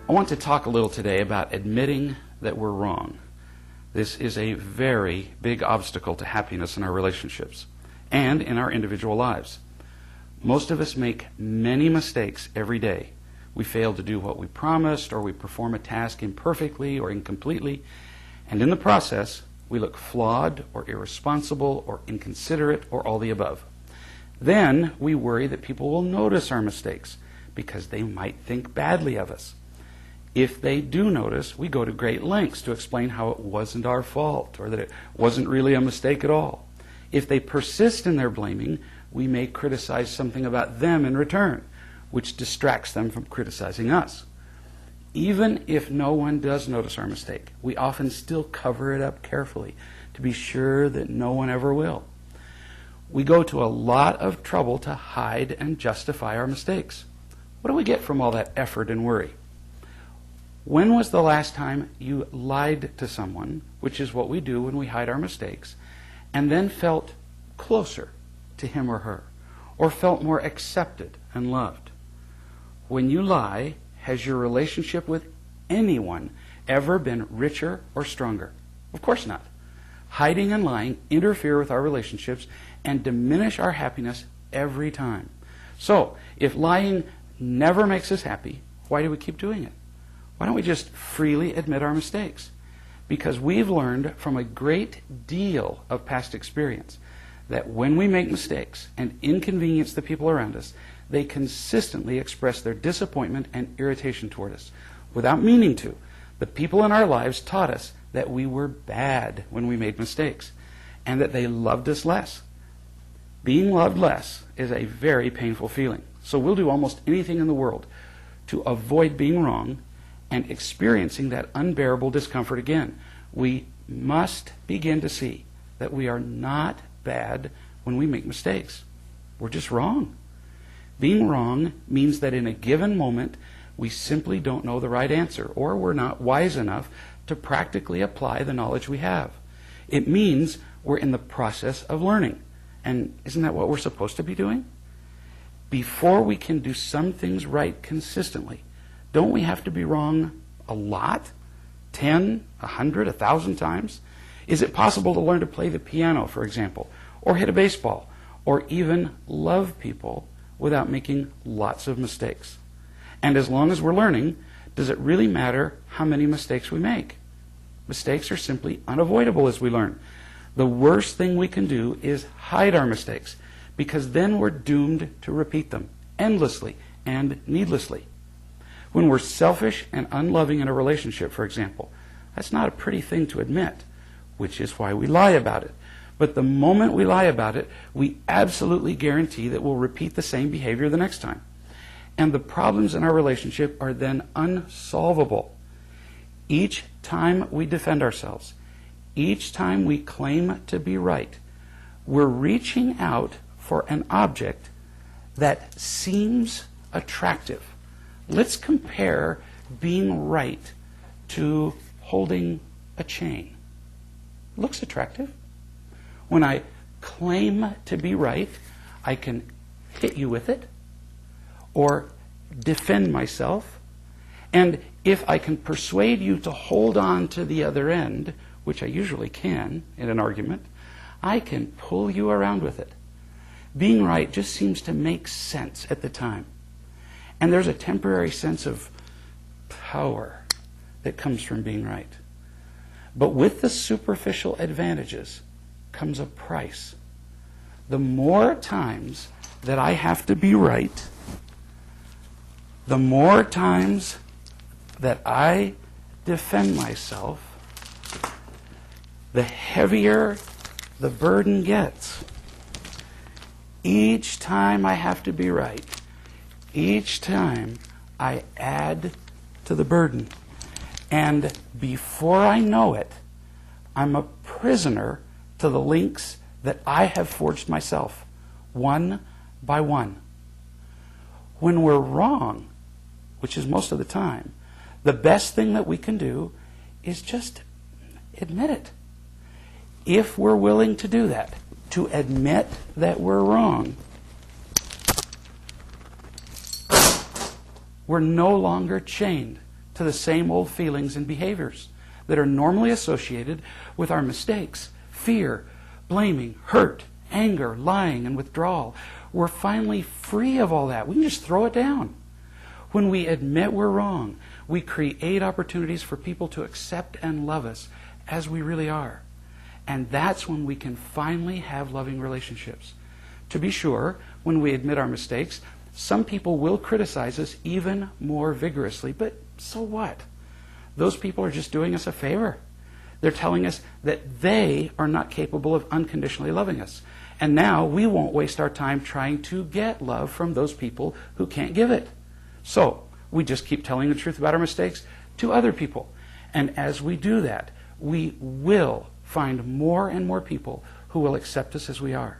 I want to talk a little today about admitting that we're wrong. This is a very big obstacle to happiness in our relationships and in our individual lives. Most of us make many mistakes every day. We fail to do what we promised, or we perform a task imperfectly or incompletely, and in the process, we look flawed or irresponsible or inconsiderate or all the above. Then we worry that people will notice our mistakes because they might think badly of us. If they do notice, we go to great lengths to explain how it wasn't our fault or that it wasn't really a mistake at all. If they persist in their blaming, we may criticize something about them in return, which distracts them from criticizing us. Even if no one does notice our mistake, we often still cover it up carefully to be sure that no one ever will. We go to a lot of trouble to hide and justify our mistakes. What do we get from all that effort and worry? When was the last time you lied to someone, which is what we do when we hide our mistakes, and then felt closer to him or her, or felt more accepted and loved? When you lie, has your relationship with anyone ever been richer or stronger? Of course not. Hiding and lying interfere with our relationships and diminish our happiness every time. So, if lying never makes us happy, why do we keep doing it? Why don't we just freely admit our mistakes? Because we've learned from a great deal of past experience that when we make mistakes and inconvenience the people around us, they consistently express their disappointment and irritation toward us. Without meaning to, the people in our lives taught us that we were bad when we made mistakes, and that they loved us less. Being loved less is a very painful feeling. So we'll do almost anything in the world to avoid being wrong and experiencing that unbearable discomfort again. We must begin to see that we are not bad when we make mistakes. We're just wrong. Being wrong means that in a given moment, we simply don't know the right answer, or we're not wise enough to practically apply the knowledge we have. It means we're in the process of learning. And isn't that what we're supposed to be doing? Before we can do some things right consistently, don't we have to be wrong a lot? 10, 100, 1,000 times? Is it possible to learn to play the piano, for example, or hit a baseball, or even love people without making lots of mistakes? And as long as we're learning, does it really matter how many mistakes we make? Mistakes are simply unavoidable as we learn. The worst thing we can do is hide our mistakes, because then we're doomed to repeat them endlessly and needlessly. When we're selfish and unloving in a relationship, for example, that's not a pretty thing to admit, which is why we lie about it. But the moment we lie about it, we absolutely guarantee that we'll repeat the same behavior the next time. And the problems in our relationship are then unsolvable. Each time we defend ourselves, each time we claim to be right, we're reaching out for an object that seems attractive. Let's compare being right to holding a chain. Looks attractive. When I claim to be right, I can hit you with it or defend myself. And if I can persuade you to hold on to the other end, which I usually can in an argument, I can pull you around with it. Being right just seems to make sense at the time. And there's a temporary sense of power that comes from being right. But with the superficial advantages comes a price. The more times that I have to be right, the more times that I defend myself, the heavier the burden gets. Each time I have to be right, each time I add to the burden. And before I know it, I'm a prisoner to the links that I have forged myself, one by one. When we're wrong, which is most of the time, the best thing that we can do is just admit it. If we're willing to do that, to admit that we're wrong, we're no longer chained to the same old feelings and behaviors that are normally associated with our mistakes: fear, blaming, hurt, anger, lying, and withdrawal. We're finally free of all that. We can just throw it down. When we admit we're wrong, we create opportunities for people to accept and love us as we really are. And that's when we can finally have loving relationships. To be sure, when we admit our mistakes, some people will criticize us even more vigorously, but so what? Those people are just doing us a favor. They're telling us that they are not capable of unconditionally loving us. And now we won't waste our time trying to get love from those people who can't give it. So we just keep telling the truth about our mistakes to other people. And as we do that, we will find more and more people who will accept us as we are.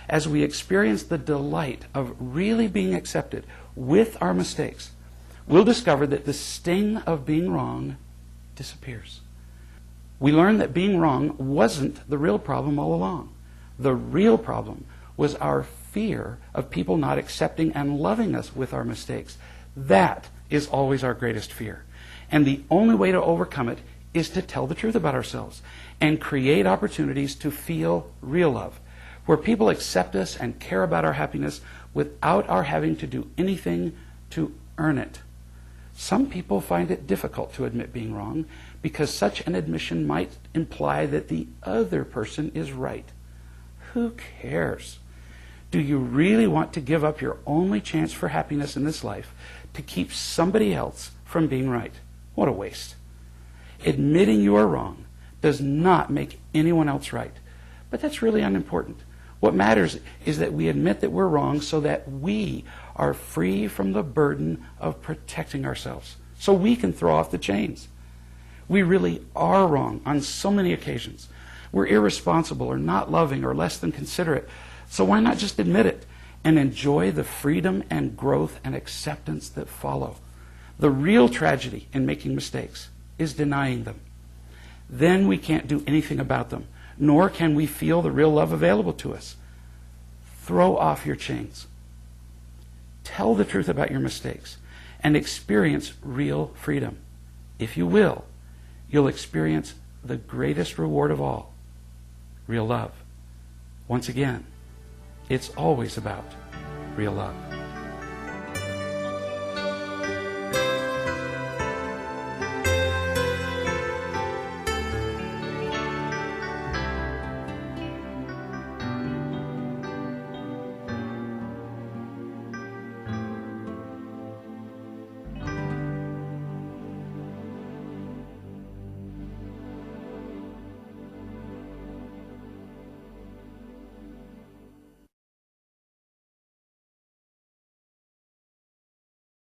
As we experience the delight of really being accepted with our mistakes, we'll discover that the sting of being wrong disappears. We learn that being wrong wasn't the real problem all along. The real problem was our fear of people not accepting and loving us with our mistakes. That is always our greatest fear. And the only way to overcome it is to tell the truth about ourselves and create opportunities to feel real love, where people accept us and care about our happiness without our having to do anything to earn it. Some people find it difficult to admit being wrong because such an admission might imply that the other person is right. Who cares? Do you really want to give up your only chance for happiness in this life to keep somebody else from being right? What a waste. Admitting you are wrong does not make anyone else right. But that's really unimportant. What matters is that we admit that we're wrong so that we are free from the burden of protecting ourselves, so we can throw off the chains. We really are wrong on so many occasions. We're irresponsible or not loving or less than considerate. So why not just admit it and enjoy the freedom and growth and acceptance that follow? The real tragedy in making mistakes is denying them. Then we can't do anything about them, nor can we feel the real love available to us. Throw off your chains. Tell the truth about your mistakes and experience real freedom. If you will, you'll experience the greatest reward of all: real love. Once again, it's always about real love.